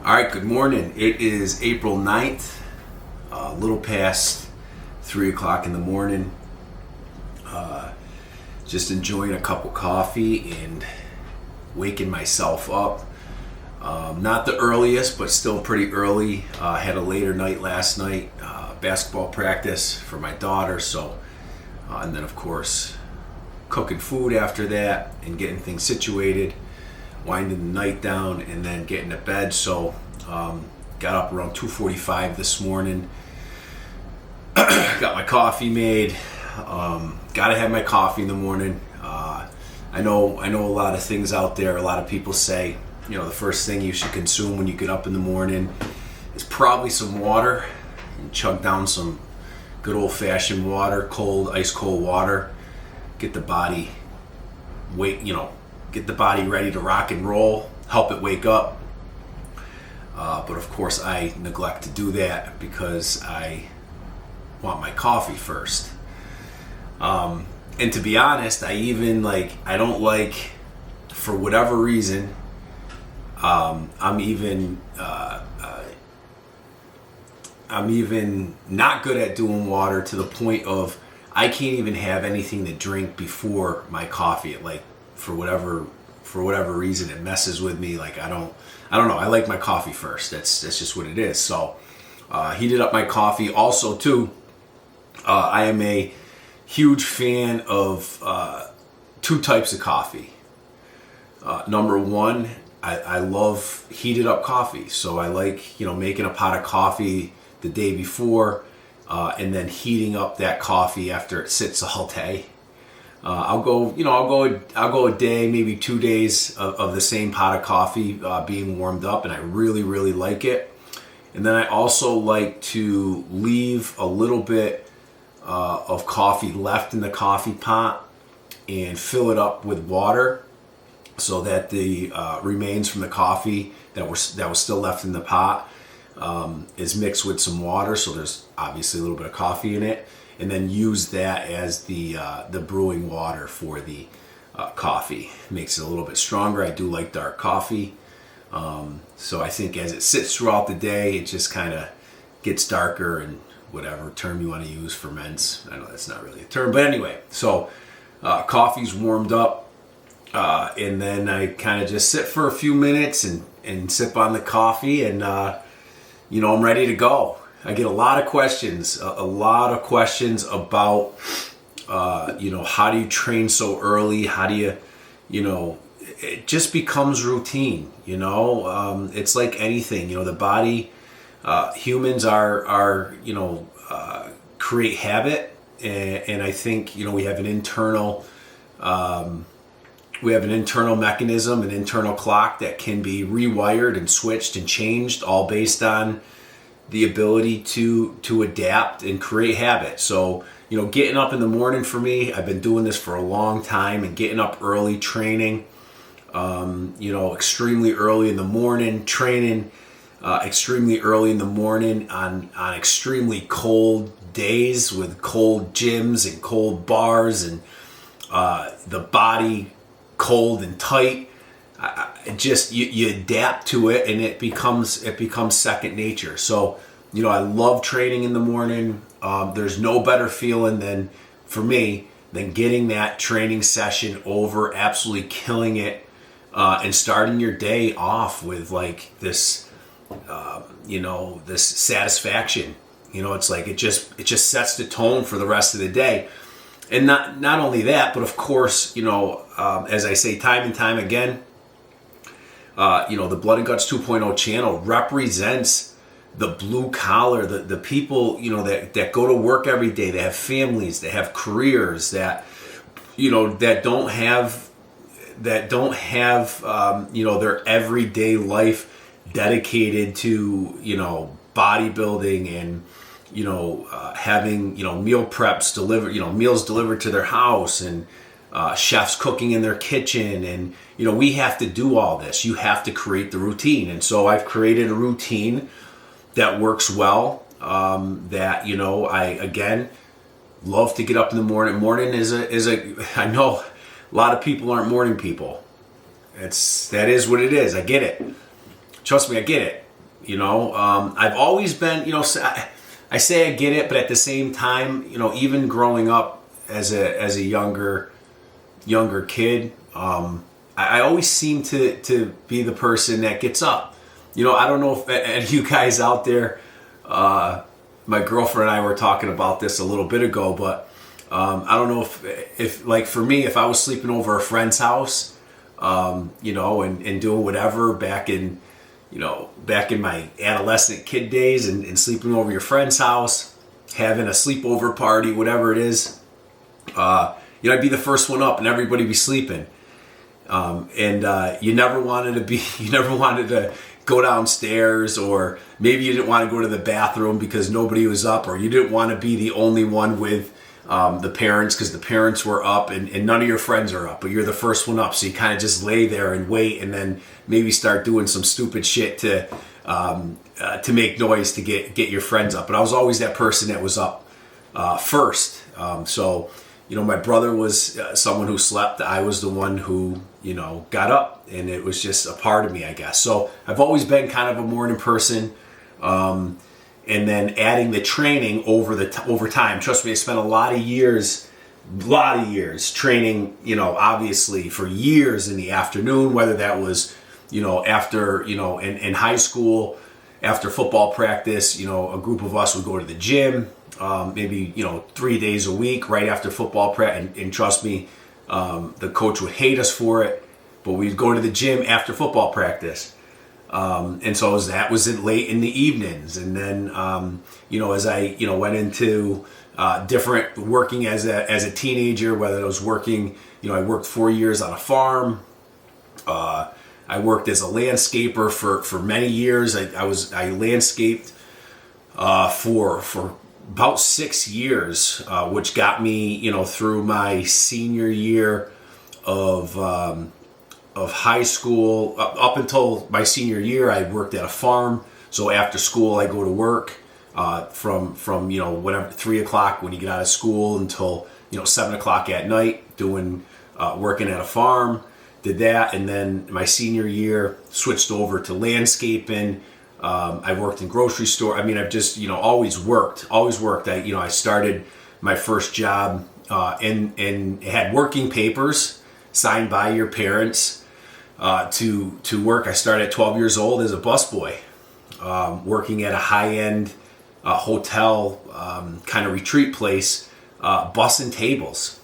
All right, good morning. It is April 9th, a little past 3 o'clock in the morning. Just enjoying a cup of coffee and waking myself up. Not the earliest, but still pretty early. Had a later night last night, basketball practice for my daughter. And then of course, cooking food after that and getting things situated, winding the night down, and then getting to bed. So got up around 2:45 this morning. Got my coffee made. Gotta have my coffee in the morning. I know a lot of things out there. A lot of people say, the first thing you should consume when you get up in the morning is probably some water, and chug down some good old-fashioned water, ice cold water. Get the body get the body ready to rock and roll, help it wake up. But of course I neglect to do that because I want my coffee first. And to be honest, I don't like, for whatever reason, I'm even not good at doing water, to the point of I can't even have anything to drink before my coffee. For whatever reason, it messes with me. I don't know. I like my coffee first. That's just what it is. So heated up my coffee. Also too, I am a huge fan of two types of coffee. Number one, I love heated up coffee. So I like, making a pot of coffee the day before, and then heating up that coffee after it sits all day. I'll go a day, maybe 2 days of the same pot of coffee being warmed up, and I really, really like it. And then I also like to leave a little bit of coffee left in the coffee pot and fill it up with water, so that the remains from the coffee that was still left in the pot is mixed with some water, so there's obviously a little bit of coffee in it, and then use that as the brewing water for the coffee. Makes it a little bit stronger. I do like dark coffee, so I think as it sits throughout the day, it just kind of gets darker, and whatever term you want to use, ferments. I know that's not really a term, but anyway, so coffee's warmed up, and then I kind of just sit for a few minutes and sip on the coffee, and I'm ready to go. I get a lot of questions about, how do you train so early? How do you, it just becomes routine, it's like anything, the body, humans are create habit. And I think, we have an internal mechanism, an internal clock that can be rewired and switched and changed, all based on the ability to adapt and create habit. So, getting up in the morning for me, I've been doing this for a long time, and getting up early, training, extremely early in the morning, training extremely early in the morning on extremely cold days with cold gyms and cold bars, and the body cold and tight. You adapt to it, and it becomes second nature. So, I love training in the morning. There's no better feeling for me than getting that training session over, absolutely killing it, and starting your day off with this satisfaction. It's like it just sets the tone for the rest of the day. And not only that, but of course, as I say time and time again, the Blood and Guts 2.0 channel represents the blue collar, the people, that go to work every day, that have families, that have careers, that don't have their everyday life dedicated to, bodybuilding and, having, meal preps delivered, meals delivered to their house, and chefs cooking in their kitchen. And, we have to do all this. You have to create the routine. And so I've created a routine that works well, that, I, again, love to get up in the morning. Morning I know a lot of people aren't morning people. That is what it is. I get it. Trust me, I get it. I've always been, I say I get it, but at the same time, even growing up as a younger kid, I always seem to be the person that gets up. I don't know if any of you guys out there, my girlfriend and I were talking about this a little bit ago, but I don't know if like for me, if I was sleeping over a friend's house, and doing whatever back in my adolescent kid days and sleeping over your friend's house, having a sleepover party, whatever it is, I'd be the first one up and everybody be sleeping. You never wanted to go downstairs, or maybe you didn't want to go to the bathroom because nobody was up, or you didn't want to be the only one with the parents because the parents were up and none of your friends are up, but you're the first one up. So you kind of just lay there and wait, and then maybe start doing some stupid shit to make noise to get your friends up. But I was always that person that was up first. My brother was someone who slept. I was the one who, got up, and it was just a part of me, I guess. So I've always been kind of a morning person. And then adding the training over time. Trust me, I spent a lot of years training, obviously for years in the afternoon, whether that was, after, in high school, after football practice, a group of us would go to the gym, maybe, 3 days a week right after football practice. And trust me, the coach would hate us for it, but we'd go to the gym after football practice. And so that was late in the evenings. And then, as I, went into different working as a teenager, whether I was working, I worked 4 years on a farm. I worked as a landscaper for many years. I landscaped for about 6 years, which got me, through my senior year of high school. Up until my senior year, I worked at a farm. So after school, I go to work from whatever 3 o'clock when you get out of school until 7 o'clock at night, doing working at a farm. Did that, and then my senior year switched over to landscaping. I worked in grocery store. I mean, I've just always worked. I started my first job and had working papers signed by your parents to work. I started at 12 years old as a busboy, working at a high-end hotel kind of retreat place, bussing tables.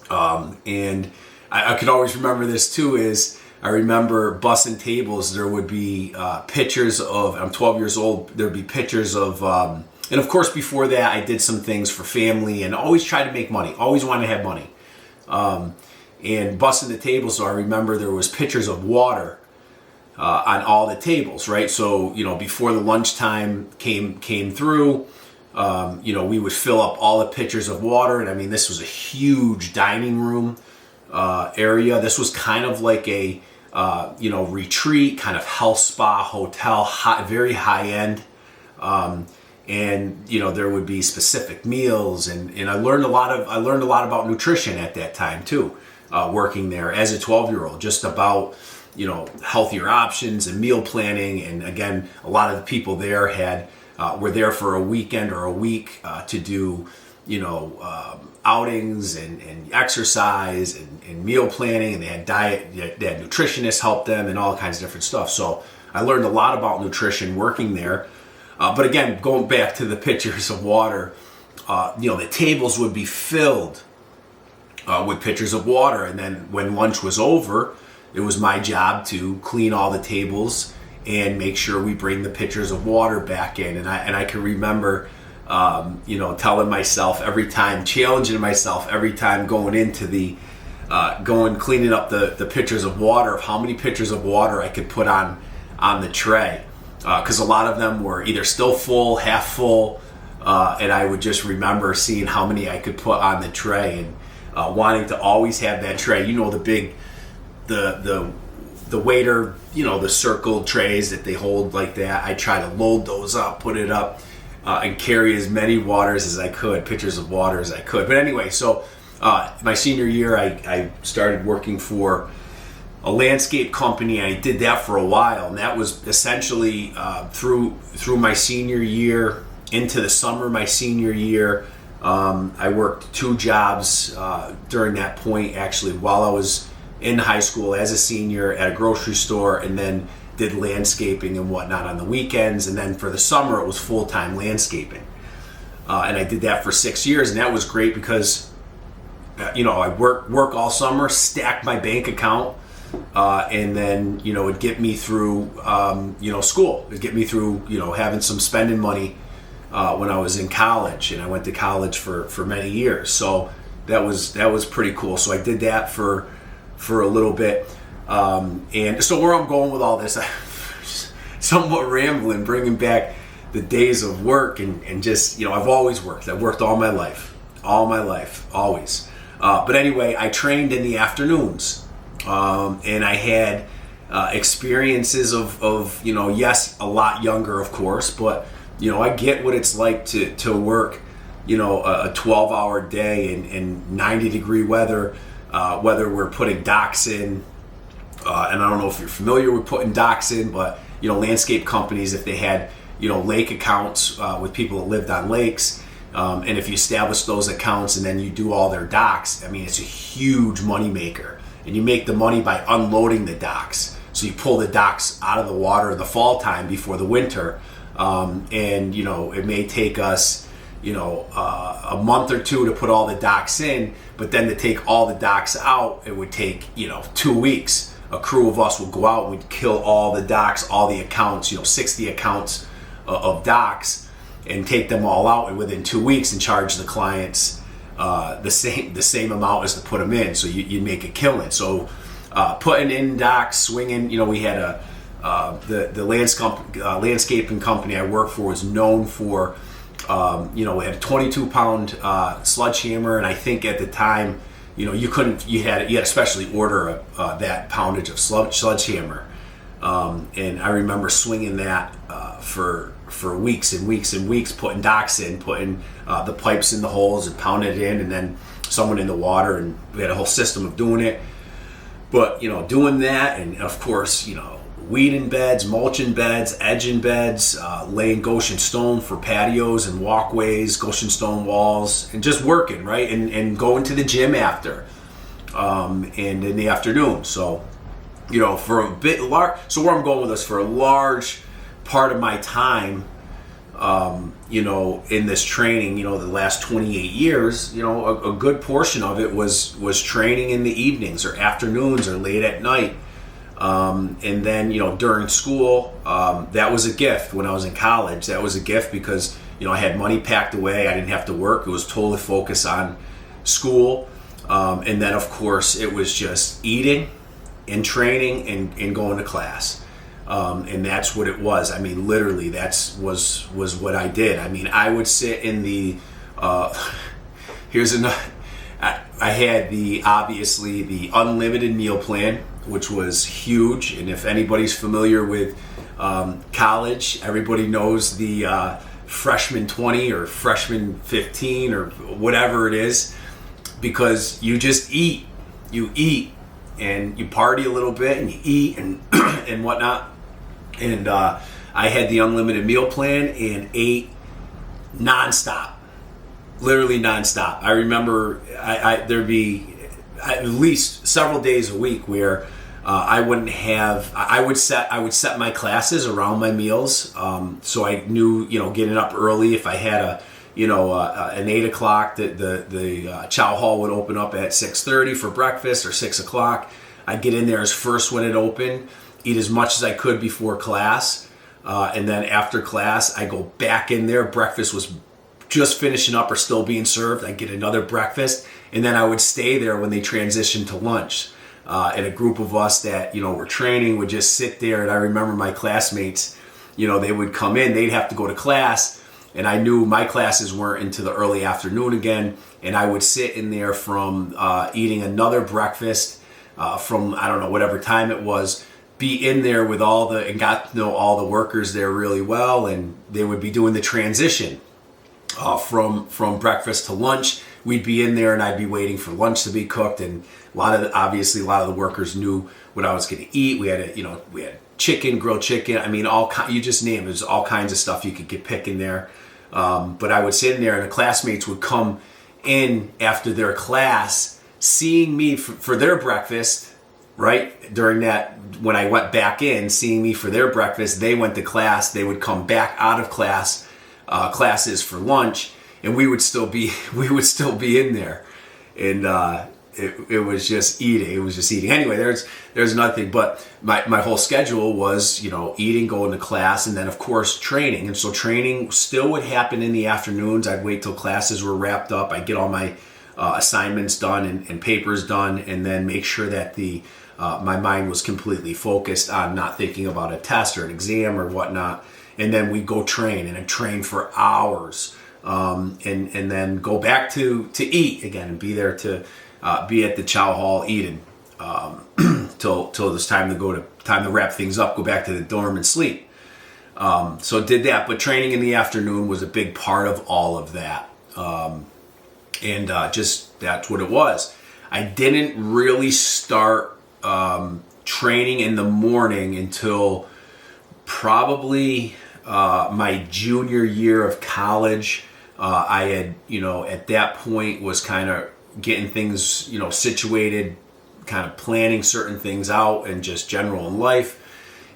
And I could always remember this too, is I remember bussing tables. There would be pictures of, I'm 12 years old, there'd be pictures of, and of course before that I did some things for family and always tried to make money, always wanted to have money. And bussing the tables, so I remember there was pictures of water on all the tables, right? So, before the lunchtime came through, we would fill up all the pitchers of water. And I mean, this was a huge dining room area. This was kind of like a, retreat, kind of health spa hotel, very high end. And there would be specific meals, and I learned a lot about nutrition at that time too, working there as a 12-year-old, just about healthier options and meal planning. And again, a lot of the people there were there for a weekend or a week to do outings and exercise and meal planning, and they had nutritionists help them and all kinds of different stuff. So I learned a lot about nutrition working there. But again, going back to the pitchers of water, the tables would be filled with pitchers of water. And then when lunch was over, it was my job to clean all the tables and make sure we bring the pitchers of water back in. And I can remember, telling myself every time, challenging myself every time going into cleaning up the pitchers of water, of how many pitchers of water I could put on the tray. Because a lot of them were either still full, half full, and I would just remember seeing how many I could put on the tray and wanting to always have that tray. The big, the waiter, the circled trays that they hold like that. I try to load those up, put it up, and carry as many waters as I could, pitchers of water as I could. But anyway, so my senior year, I started working for a landscape company. I did that for a while, and that was essentially through my senior year into the summer of my senior year. I worked 2 jobs during that point, actually, while I was in high school as a senior at a grocery store, and then did landscaping and whatnot on the weekends. And then for the summer, it was full-time landscaping. And I did that for 6 years, and that was great because, I work all summer, stack my bank account, and then, it'd get me through, school. It'd get me through, having some spending money when I was in college, and I went to college for many years. So that was pretty cool. So I did that for a little bit. And so where I'm going with all this, somewhat rambling, bringing back the days of work and just, I've always worked. I've worked all my life, always. But anyway, I trained in the afternoons, and I had experiences of yes, a lot younger, of course, but I get what it's like to work, a 12-hour day in 90-degree weather, whether we're putting docks in, and I don't know if you're familiar with putting docks in, but landscape companies, if they had lake accounts with people that lived on lakes, and if you establish those accounts and then you do all their docks, I mean, it's a huge money maker, and you make the money by unloading the docks. So you pull the docks out of the water in the fall time before the winter, and it may take us a month or 2 to put all the docks in, but then to take all the docks out, it would take 2 weeks. A crew of us would go out and we'd kill all the docks, all the accounts, 60 accounts of docks, and take them all out within 2 weeks and charge the clients the same amount as to put them in. So you make a killing. So putting in docks, swinging, we had the landscaping company I worked for was known for, we had a 22-pound sledgehammer, and I think at the time, you had to specially order that poundage of sledgehammer, and I remember swinging that for weeks and weeks and weeks, putting docks in, putting the pipes in the holes and pounding it in, and then someone in the water, and we had a whole system of doing it. But doing that, and of course, weeding beds, mulching beds, edging beds, laying Goshen stone for patios and walkways, Goshen stone walls, and just working, right? And going to the gym after, and in the afternoon. So, for a bit large, so where I'm going with this, for a large part of my time, in this training, the last 28 years, a good portion of it was training in the evenings or afternoons or late at night. And then, during school, that was a gift. When I was in college, that was a gift because, I had money packed away. I didn't have to work. It was totally focused on school. And then, of course, it was just eating and training and going to class. And that's what it was. I mean, literally, was what I did. I mean, I would sit in the, here's another, I had obviously the unlimited meal plan, which was huge. And if anybody's familiar with college, everybody knows the freshman 20 or freshman 15 or whatever it is, because you just eat. You eat and you party a little bit and you eat and and whatnot. And I had the unlimited meal plan and ate nonstop, literally nonstop. I remember there'd be at least several days a week where I would set my classes around my meals. So I knew, getting up early, if I had an 8 o'clock, the chow hall would open up at 6:30 for breakfast, or 6 o'clock. I'd get in there as first when it opened, eat as much as I could before class. And then after class, I go back in there. Breakfast was just finishing up or still being served. I'd get another breakfast, and then I would stay there when they transitioned to lunch. And a group of us that, were training would just sit there. And I remember my classmates, they would come in, they'd have to go to class. And I knew my classes weren't into the early afternoon again. And I would sit in there from eating another breakfast from, I don't know, whatever time it was, be in there with and got to know all the workers there really well. And they would be doing the transition from breakfast to lunch. we'd be in there and I'd be waiting for lunch to be cooked. And obviously a lot of the workers knew what I was going to eat. We had chicken, grilled chicken. I mean, you just name it. There's all kinds of stuff you could get picking there. But I would sit in there and the classmates would come in after their class, seeing me for their breakfast, right? During that, when I went back in, seeing me for their breakfast, they went to class. They would come back out of classes for lunch, and we would still be in there, and it was just eating. It was just eating. Anyway, there's nothing. But my whole schedule was, eating, going to class, and then of course training. And so training still would happen in the afternoons. I'd wait till classes were wrapped up. I'd get all my assignments done and papers done, and then make sure that my mind was completely focused on not thinking about a test or an exam or whatnot. And then we'd go train, and I'd train for hours, and then go back to eat again and be there to be at the chow hall eating till it was time to wrap things up, go back to the dorm and sleep. So did that, but training in the afternoon was a big part of all of that. And just that's what it was. I didn't really start training in the morning until probably my junior year of college. I had, at that point was kind of getting things, situated, kind of planning certain things out and just general in life.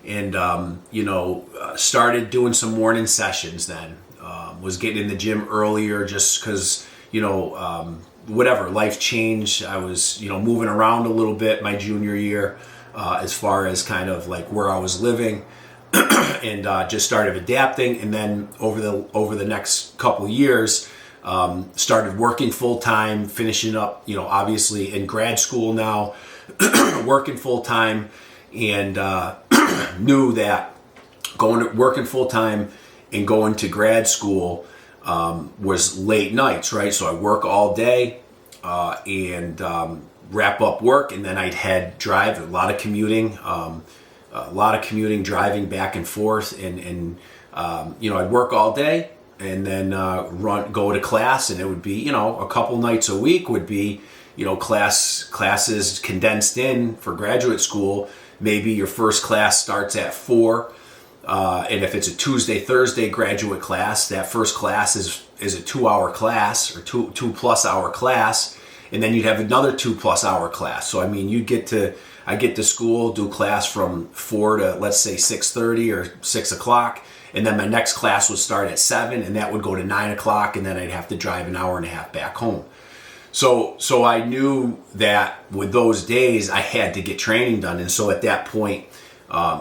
And, started doing some morning sessions then. Was getting in the gym earlier just because, whatever, life changed. I was, moving around a little bit my junior year as far as kind of like where I was living. And just started adapting, and then over the next couple years, started working full time, finishing up, obviously in grad school now, working full time, and knew that working full time and going to grad school was late nights, right? So I work all day and wrap up work, and then I'd drive, a lot of commuting. Driving back and forth, and I'd work all day and then go to class, and it would be, a couple nights a week would be, classes condensed in for graduate school. Maybe your first class starts at 4, and if it's a Tuesday, Thursday graduate class, that first class is a 2-hour class or two plus hour class, and then you'd have another 2+ hour class. So I mean, I get to school, do class from 4 to, let's say, 6:30 or 6 o'clock. And then my next class would start at 7, and that would go to 9 o'clock. And then I'd have to drive an hour and a half back home. So I knew that with those days, I had to get training done. And so at that point,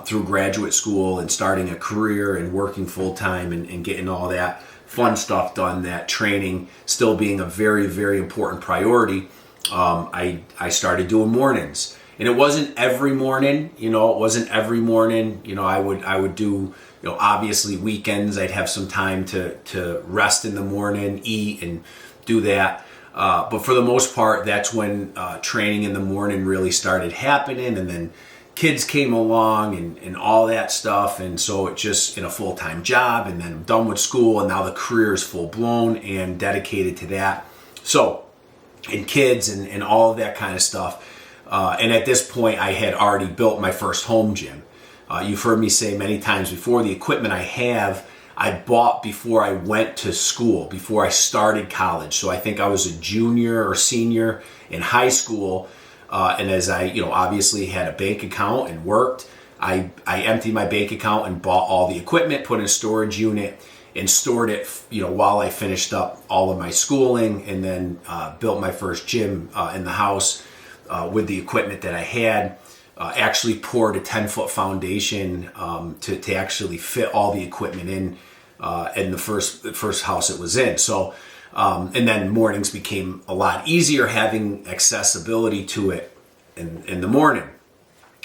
through graduate school and starting a career and working full time and getting all that fun stuff done, that training still being a very, very important priority, I started doing mornings. And it wasn't every morning, I would do, obviously weekends, I'd have some time to rest in the morning, eat and do that. But for the most part, that's when training in the morning really started happening. And then kids came along and all that stuff. And so it just in a full-time job, and then I'm done with school, and now the career is full blown and dedicated to that. So, and kids and all of that kind of stuff. And at this point, I had already built my first home gym. You've heard me say many times before, the equipment I bought before I went to school, before I started college. So I think I was a junior or senior in high school. And as I, obviously had a bank account and worked, I emptied my bank account and bought all the equipment, put in a storage unit, and stored it, while I finished up all of my schooling, and then built my first gym in the house. With the equipment that I had, actually poured a 10-foot foundation to actually fit all the equipment in the first house it was in. So, and then mornings became a lot easier having accessibility to it in the morning.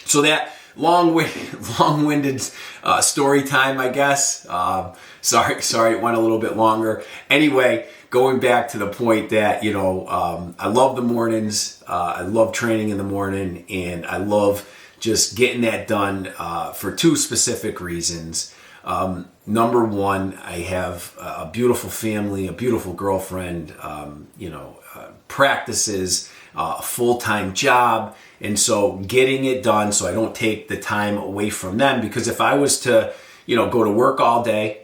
So that long-winded story time, I guess. Sorry, it went a little bit longer. Anyway, going back to the point that, I love the mornings. I love training in the morning, and I love just getting that done for two specific reasons. Number one, I have a beautiful family, a beautiful girlfriend, practices, a full-time job. And so getting it done so I don't take the time away from them, because if I was to, go to work all day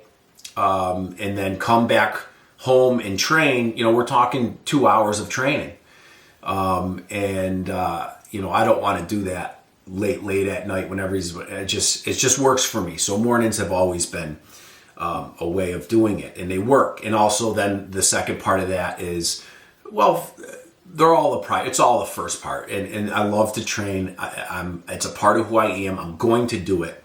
and then come back home and train, we're talking 2 hours of training. I don't want to do that late at night whenever it just works for me. So mornings have always been a way of doing it, and they work. And also then the second part of that is, it's all the first part. And I love to train. It's a part of who I am. I'm going to do it.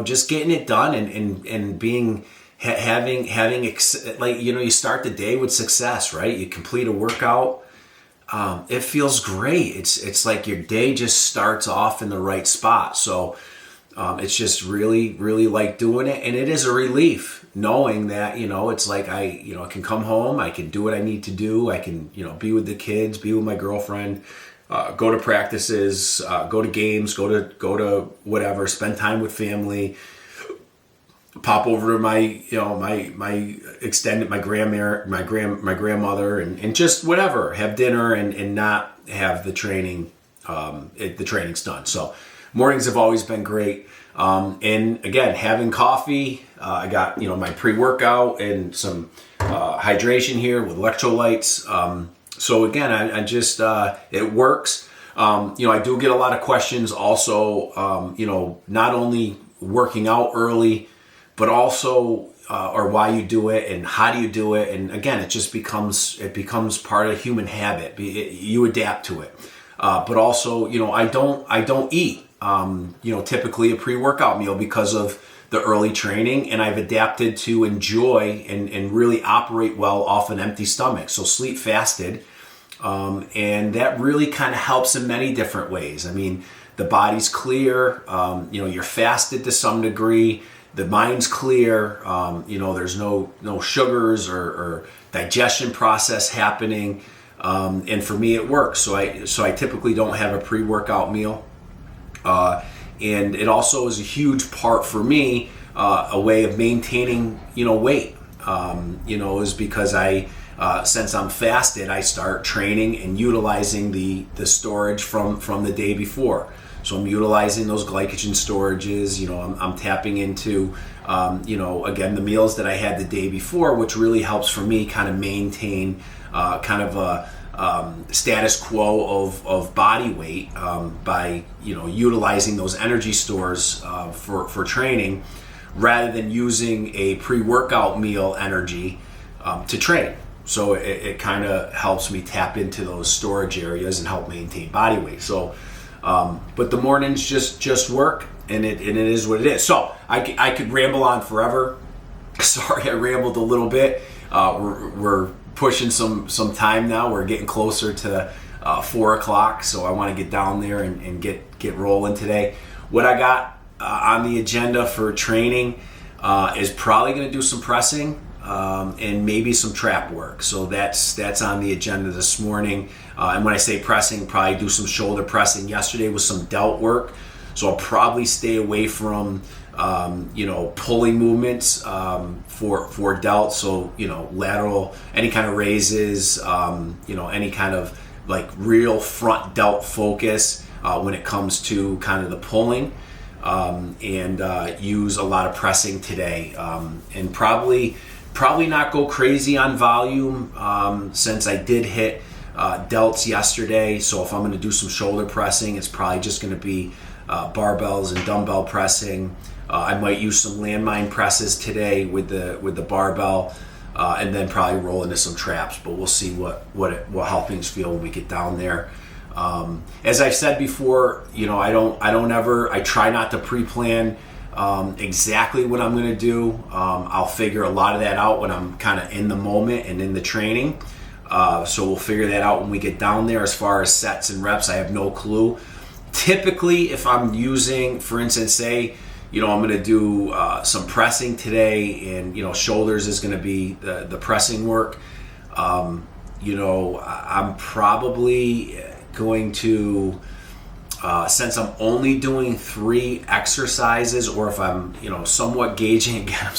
Just getting it done and being, you start the day with success, right? You complete a workout. It feels great. It's like your day just starts off in the right spot. So it's just really, really like doing it. And it is a relief knowing that, it's like I can come home, I can do what I need to do. I can, be with the kids, be with my girlfriend, go to practices, go to games, go to whatever, spend time with family, pop over to my grandmother and just whatever, have dinner and not have the training, the training's done. So mornings have always been great. And again, having coffee, I got, my pre-workout and some hydration here with electrolytes. So again, I just, it works. I do get a lot of questions also, not only working out early, but also, or why you do it and how do you do it. And again, it becomes part of human habit. You adapt to it. But also, I don't eat, typically a pre-workout meal because of the early training, and I've adapted to enjoy and really operate well off an empty stomach. So sleep fasted. And that really kind of helps in many different ways. I mean, the body's clear, you're fasted to some degree. The mind's clear, there's no sugars or digestion process happening. And for me, it works. So I typically don't have a pre-workout meal. And it also is a huge part for me, a way of maintaining, weight, is because since I'm fasted, I start training and utilizing the storage from the day before. So I'm utilizing those glycogen storages. I'm tapping into, again, the meals that I had the day before, which really helps for me kind of maintain kind of a status quo of body weight by, utilizing those energy stores for training rather than using a pre-workout meal energy to train. So it kind of helps me tap into those storage areas and help maintain body weight. So, but the mornings just work, and it is what it is. So I could ramble on forever. Sorry, I rambled a little bit. We're pushing some time now. We're getting closer to 4 o'clock, so I want to get down there and get rolling today. What I got on the agenda for training is probably going to do some pressing. And maybe some trap work. So that's on the agenda this morning. And when I say pressing, probably do some shoulder pressing. Yesterday was some delt work. So I'll probably stay away from, pulling movements for delt. So, lateral, any kind of raises, any kind of like real front delt focus when it comes to kind of the pulling. And use a lot of pressing today. And probably not go crazy on volume since I did hit delts yesterday. So if I'm going to do some shoulder pressing, it's probably just going to be barbells and dumbbell pressing. I might use some landmine presses today with the barbell, and then probably roll into some traps. But we'll see how things feel when we get down there. As I said before, I try not to pre-plan exactly what I'm going to do. I'll figure a lot of that out when I'm kind of in the moment and in the training. So we'll figure that out when we get down there. As far as sets and reps, I have no clue. Typically, if I'm using, for instance, say, I'm going to do some pressing today, and shoulders is going to be the pressing work. I'm probably going to, since I'm only doing 3 exercises, or if I'm somewhat gauging again,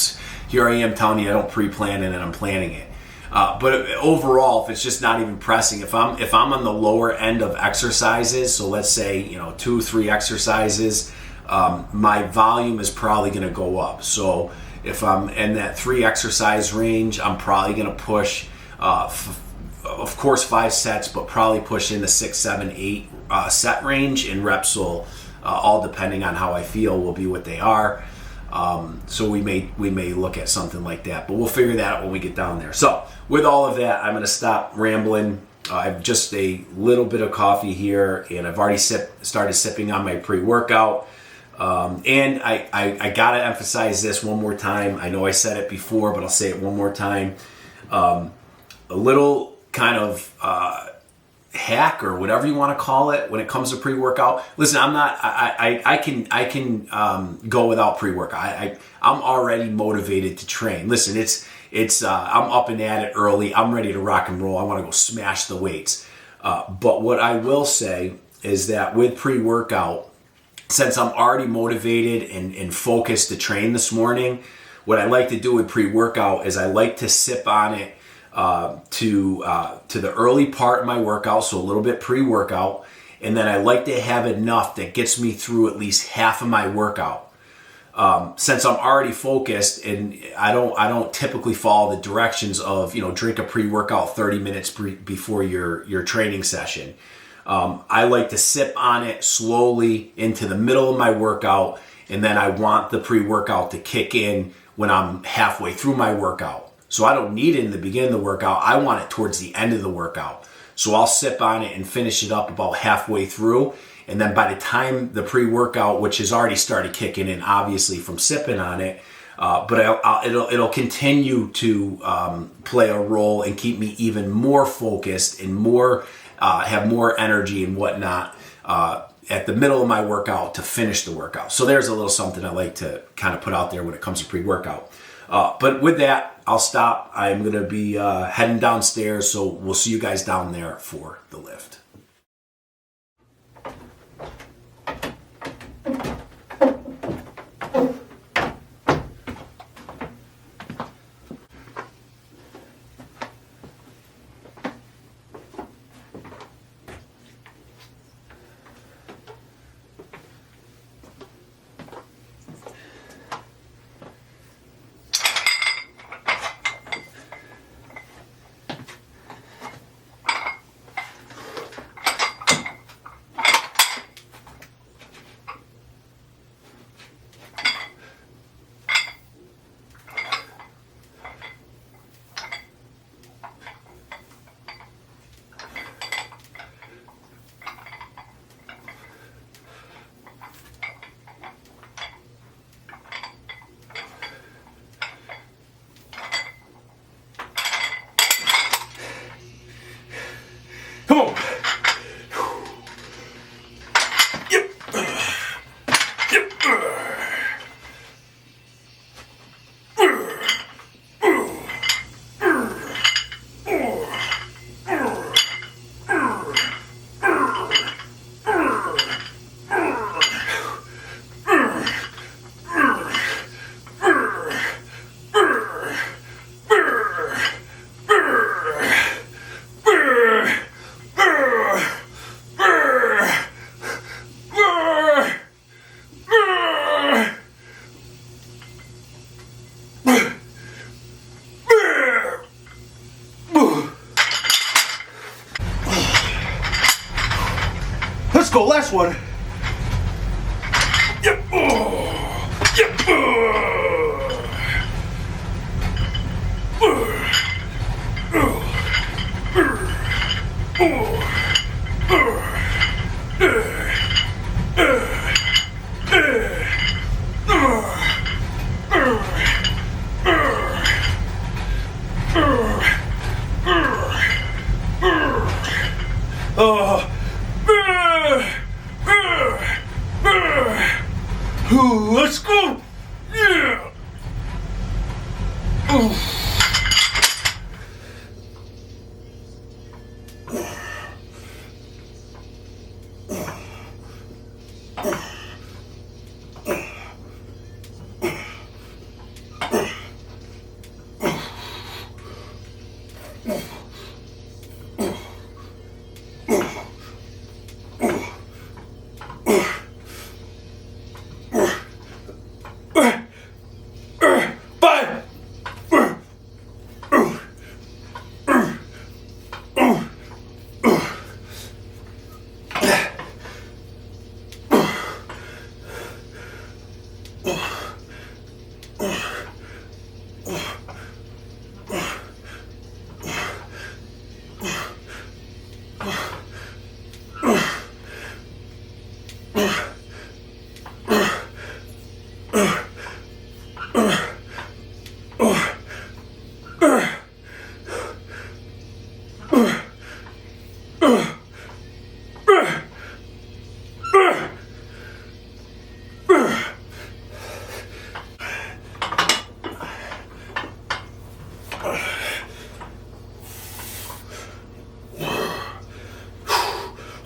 here I am telling you I don't pre-plan it and I'm planning it. But overall, if it's just not even pressing, if I'm on the lower end of exercises, so let's say 2-3 exercises, my volume is probably going to go up. So if I'm in that 3 exercise range, I'm probably going to push, of course, 5 sets, but probably push in the 6, 7, 8 set range, and reps will, all depending on how I feel, will be what they are. So we may look at something like that, but we'll figure that out when we get down there. So with all of that, I'm going to stop rambling. I've just a little bit of coffee here, and I've already started sipping on my pre-workout. And I got to emphasize this one more time. I know I said it before, but I'll say it one more time. A little kind of hack, or whatever you want to call it, when it comes to pre-workout. Listen, I can go without pre-workout. I'm already motivated to train. Listen, I'm up and at it early. I'm ready to rock and roll. I want to go smash the weights. But what I will say is that with pre-workout, since I'm already motivated and focused to train this morning, what I like to do with pre-workout is I like to sip on it to the early part of my workout, so a little bit pre-workout, and then I like to have enough that gets me through at least half of my workout. Since I'm already focused, and I don't typically follow the directions of drink a pre-workout 30 minutes before your training session. I like to sip on it slowly into the middle of my workout, and then I want the pre-workout to kick in when I'm halfway through my workout. So I don't need it in the beginning of the workout. I want it towards the end of the workout. So I'll sip on it and finish it up about halfway through. And then by the time the pre-workout, which has already started kicking in, obviously from sipping on it, but it'll continue to play a role and keep me even more focused and have more energy and whatnot at the middle of my workout to finish the workout. So there's a little something I like to kind of put out there when it comes to pre-workout. But with that, I'll stop. I'm going to be heading downstairs, so we'll see you guys down there for the lift. Come on. Yep. Yep. Let's go, last one. Yep. Yep. Let's go. Yeah.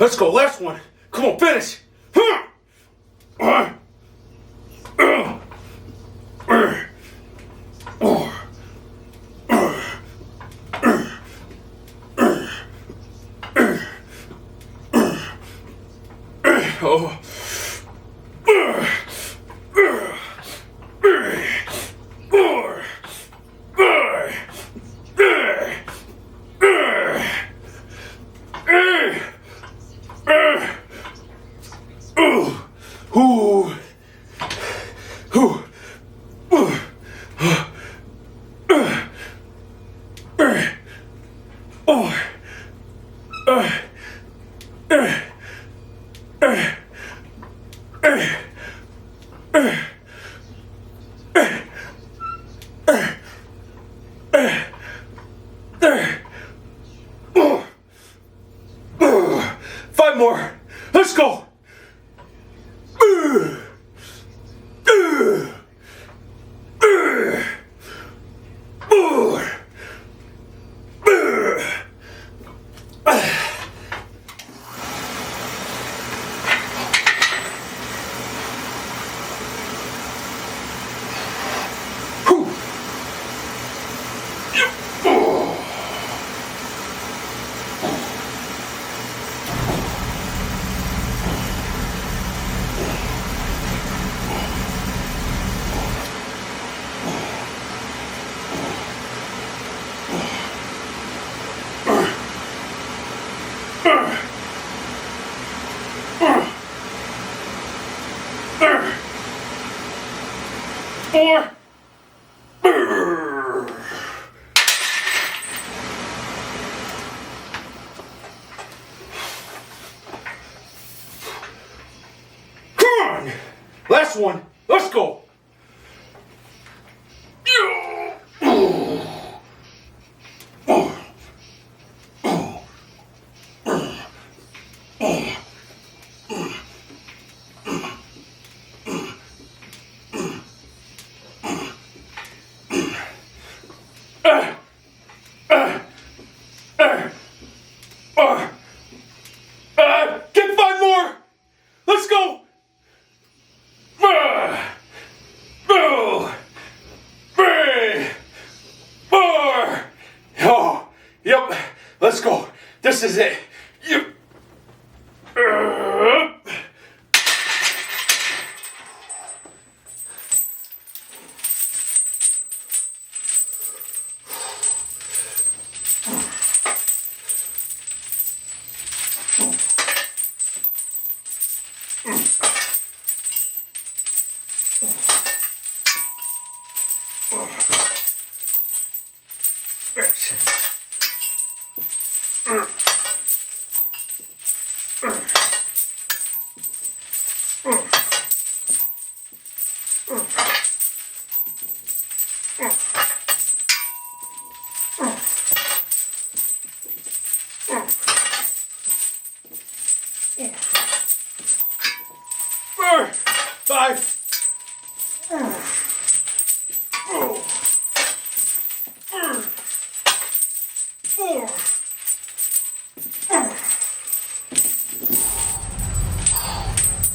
Let's go. Last one. Come on, finish. Oh. Five more. Let's go. Four. Come on. Last one. Let's go. Get five more. Let's go. Two, three, four. Oh, yep. Let's go. This is it. Yep. Five. Four.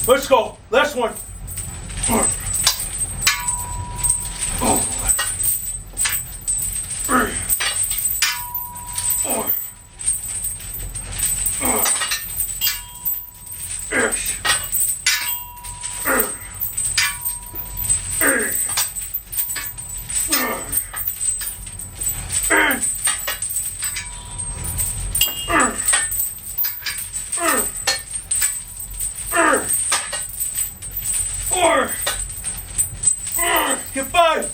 Let's go. Last one. Get five.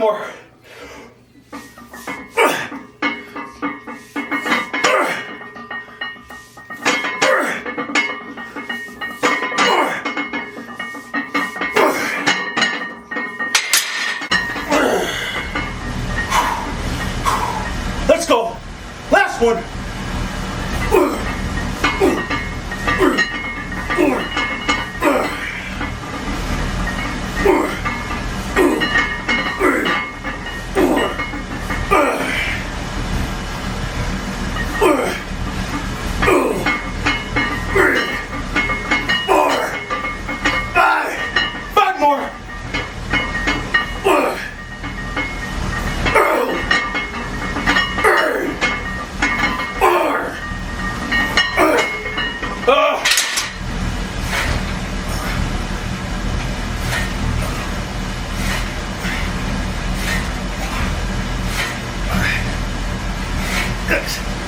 more. Let's go. Last one. Five more. Good.